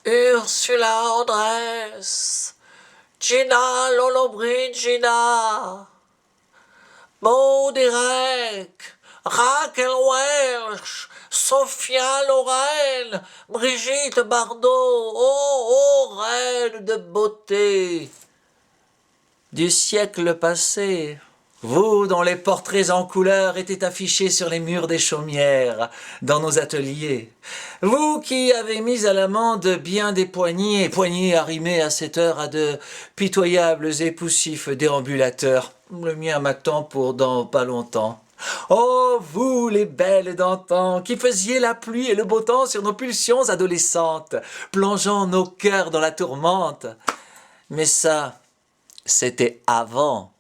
Ursula Andress, Gina Lollobrigida, Maud Irek, Raquel Welch, Sophia Loren, Brigitte Bardot, oh, reine de beauté du siècle passé, vous dont les portraits en couleur étaient affichés sur les murs des chaumières, dans nos ateliers, vous qui avez mis à l'amende bien des poignées arrimées à cette heure à de pitoyables et poussifs déambulateurs, le mien m'attend pour dans pas longtemps. Oh, vous, les belles d'antan, qui faisiez la pluie et le beau temps sur nos pulsions adolescentes, plongeant nos cœurs dans la tourmente. Mais ça, c'était avant.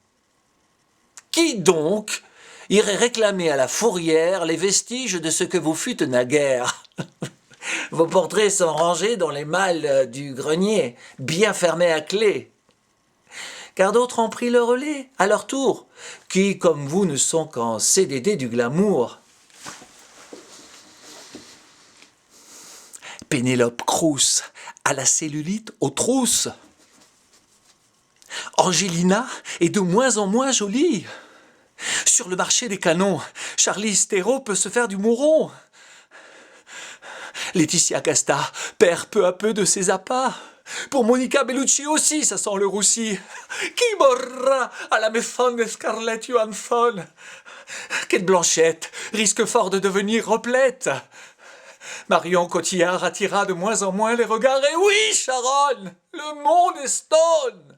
Qui donc irait réclamer à la fourrière les vestiges de ce que vous fûtes naguère? Vos portraits sont rangés dans les malles du grenier, bien fermés à clé. Car d'autres ont pris le relais, à leur tour, qui, comme vous, ne sont qu'en CDD du glamour. Pénélope Crous, à la cellulite aux trousses. Angelina est de moins en moins jolie. Sur le marché des canons, Charlize Theron peut se faire du mouron. Laetitia Casta perd peu à peu de ses appâts. Pour Monica Bellucci aussi, ça sent le roussi. Qui mourra à la maison de Scarlett Johansson? Kate Blanchett risque fort de devenir replète. Marion Cotillard attira de moins en moins les regards. Et oui, Sharon, le monde est stone.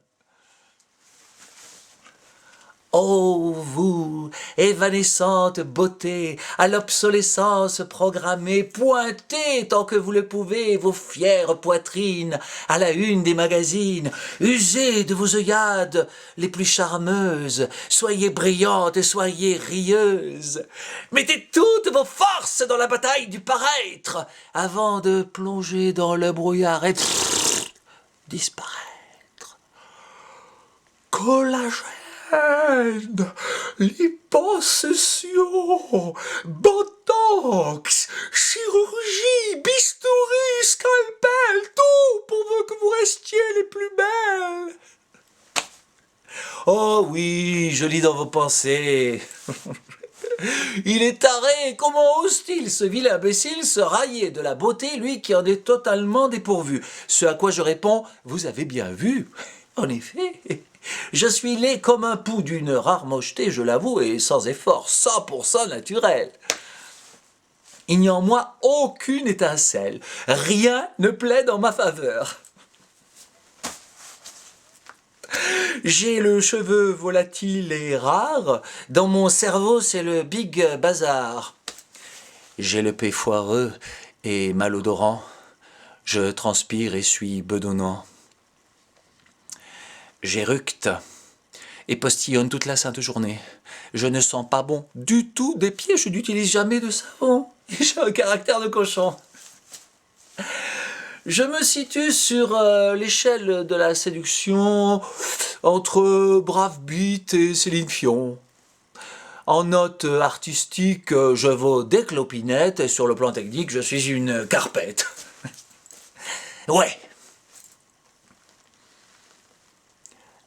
Oh, vous, évanescente beauté, à l'obsolescence programmée, pointez tant que vous le pouvez vos fières poitrines à la une des magazines, usez de vos œillades les plus charmeuses, soyez brillantes et soyez rieuses, mettez toutes vos forces dans la bataille du paraître avant de plonger dans le brouillard et disparaître. Collagène, liposuction, botox, chirurgie, bistouri, scalpel, tout pourvu que vous restiez les plus belles. Oh oui, je lis dans vos pensées. Il est taré, comment ose-t-il, ce vilain imbécile, se railler de la beauté, lui qui en est totalement dépourvu? Ce à quoi je réponds, vous avez bien vu. En effet, je suis laid comme un pou d'une rare mocheté, je l'avoue, et sans effort, 100% naturel. Il n'y a en moi aucune étincelle, rien ne plaide en ma faveur. J'ai le cheveu volatile et rare, dans mon cerveau c'est le big bazar. J'ai le pet foireux et malodorant, je transpire et suis bedonnant. J'éructe et postillonne toute la sainte journée. Je ne sens pas bon du tout des pieds, je n'utilise jamais de savon. J'ai un caractère de cochon. Je me situe sur l'échelle de la séduction entre Brave Beat et Céline Fion. En note artistique, je vaux des clopinettes et sur le plan technique, je suis une carpette. Ouais.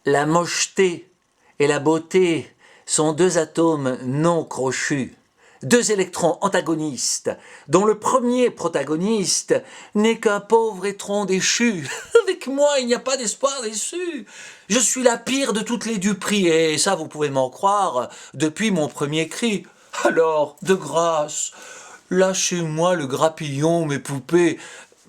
La mocheté et la beauté sont deux atomes non crochus, deux électrons antagonistes, dont le premier protagoniste n'est qu'un pauvre étron déchu. Avec moi, il n'y a pas d'espoir déçu. Je suis la pire de toutes les duperies, et ça, vous pouvez m'en croire, depuis mon premier cri. Alors, de grâce, lâchez-moi le grappillon, mes poupées,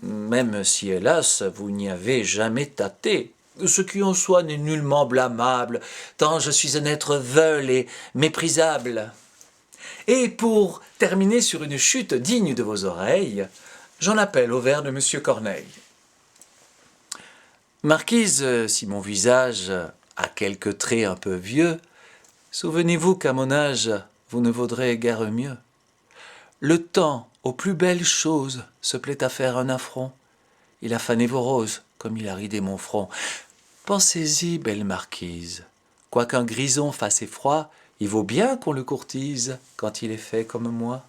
même si, hélas, vous n'y avez jamais tâté. Ce qui en soi n'est nullement blâmable, tant je suis un être veule et méprisable. Et pour terminer sur une chute digne de vos oreilles, j'en appelle au vers de Monsieur Corneille. Marquise, si mon visage a quelques traits un peu vieux, souvenez-vous qu'à mon âge, vous ne vaudrez guère mieux. Le temps, aux plus belles choses, se plaît à faire un affront. Il a fané vos roses, comme il a ridé mon front. Pensez-y, belle marquise, quoiqu'un grison fasse effroi, il vaut bien qu'on le courtise quand il est fait comme moi.